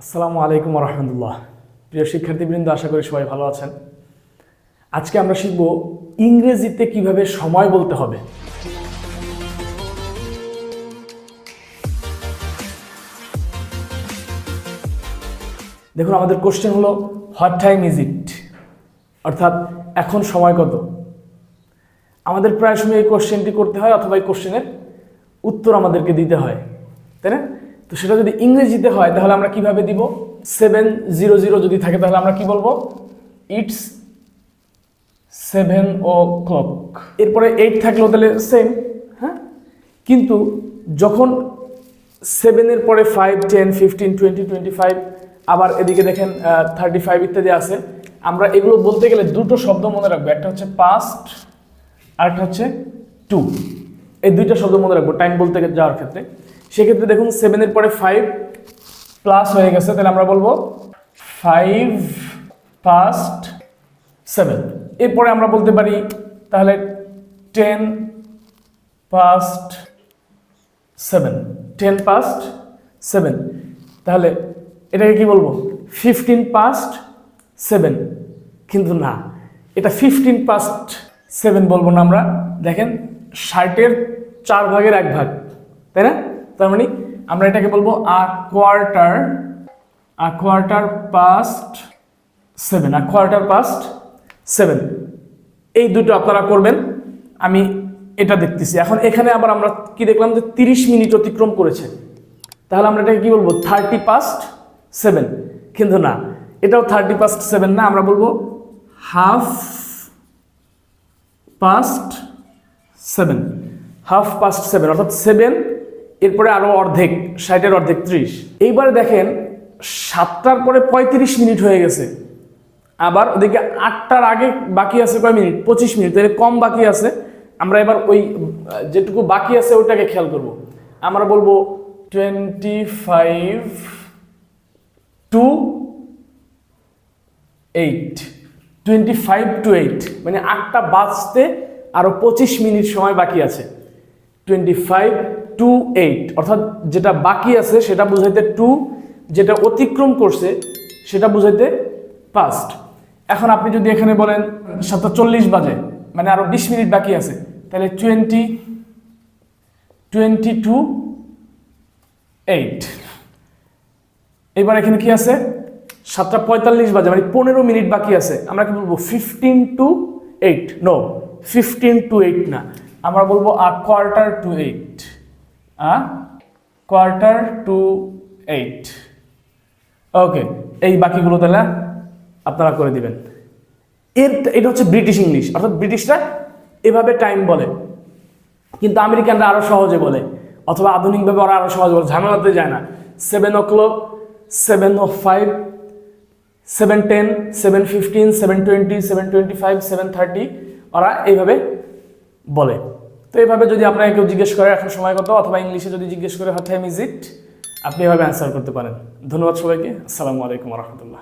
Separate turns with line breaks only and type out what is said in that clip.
আসসালামু আলাইকুম রহমতুল্লাহ। প্রিয় শিক্ষার্থীবৃন্দ, আশা করি সবাই ভালো আছেন। আজকে আমরা শিখব ইংরেজিতে কিভাবে সময় বলতে হবে। দেখুন, আমাদের কোশ্চেন হলো হোয়াট টাইম ইজ ইট, অর্থাৎ এখন সময় কত। আমাদের প্রায় সময় এই কোশ্চেনটি করতে হয় অথবা এই কোশ্চেনের উত্তর আমাদেরকে দিতে হয়, তাই না? তো সেটা যদি ইংরেজিতে হয় তাহলে আমরা কিভাবে দিব? 7:00 যদি থাকে তাহলে আমরা কি বলবো? It's 7 o'clock। এরপরে 8 থাকলেও তাহলে সেম, হ্যাঁ। কিন্তু যখন 7-এর পরে 5, 10, 15, 20, 25 আবার এদিকে দেখেন 35 ইত্যাদি আছে, আমরা এগুলো বলতে গেলে দুটো শব্দ মনে রাখবো। একটা হচ্ছে পাস্ট আর একটা হচ্ছে টু। এই দুইটা শব্দ মনে রাখবো টাইম বলতে যাওয়ার ক্ষেত্রে। সেক্ষেত্রে দেখুন 7-এর পরে 5 প্লাস হয়ে গেছে, তাহলে আমরা বলবো 5 past 7। এরপরে আমরা বলতে পারি তাহলে 10 past 7, 10 past 7। তাহলে এটাকে কি বলবো? 15 past 7। কিন্তু না, এটা 15 past 7 বলবো না আমরা। দেখেন 60-এর 4 ভাগের 1 ভাগ, তাই না? তার মানে আমরা এটাকে বলবো a quarter past 7। এই দুটো আপনারা করবেন, আমি এটা দেখতেছি। এখন এখানে আবার আমরা কি দেখলাম যে 30 মিনিট অতিক্রম করেছে, তাহলে আমরা এটাকে কি বলবো? 30 past 7। কিন্তু না, এটাও 30 past 7 না, আমরা বলবো half past 7, অর্থাৎ 7 এরপরে আরো অর্ধেক, 60-এর অর্ধেক 30। এইবারে দেখেন 7টার পরে 35 মিনিট হয়ে গেছে, আবার ওদিকে 8টার আগে বাকি আছে কয় মিনিট? 25 মিনিট, তাহলে কম বাকি আছে। আমরা এবার ওই যেটুকু বাকি আছে ওটাকে খেয়াল করব। আমরা বলবো 25 to 8, মানে 8টা বাজতে আরো 25 মিনিট সময় বাকি আছে। 25 to 8, অর্থাৎ যেটা বাকি আছে সেটা বুঝাইতে টু, যেটা অতিক্রম করছে সেটা বুঝাইতে পাস্ট। এখন আপনি যদি এখানে বলেন 7:40 বাজে, মানে আরো 20 মিনিট বাকি আছে, তাহলে 20 to 8। এবার এখানে কি আছে? 7:45 বাজে, মানে 15 মিনিট বাকি আছে। আমরা কি বলবো? 15 to 8। নো, 15 to 8 না, আমরা বলবো a quarter to 8। ওকে, এই বাকিগুলো তাহলে আপনারা করে দিবেন। এটা হচ্ছে ব্রিটিশ ইংলিশ, অর্থাৎ ব্রিটিশরা এভাবে টাইম বলে, কিন্তু আমেরিকানরা আরো সহজে বলে, অথবা আধুনিকভাবে ওরা আরো সহজে বলে, ঝামেলাতে যায় না। 7 o'clock, 7:05, 7:10, 7:15, 7:20, 7:25, 7:30 ওরা এইভাবে বলে। তো এইভাবে যদি আপনাকে কেউ জিজ্ঞেস করে এখন সময় কত, অথবা ইংলিশে যদি জিজ্ঞেস করে হোয়াট টাইম ইজ ইট, আপনি এভাবে অ্যান্সার করতে পারেন। ধন্যবাদ সবাইকে। আসসালামু আলাইকুম রহমতুল্লাহ।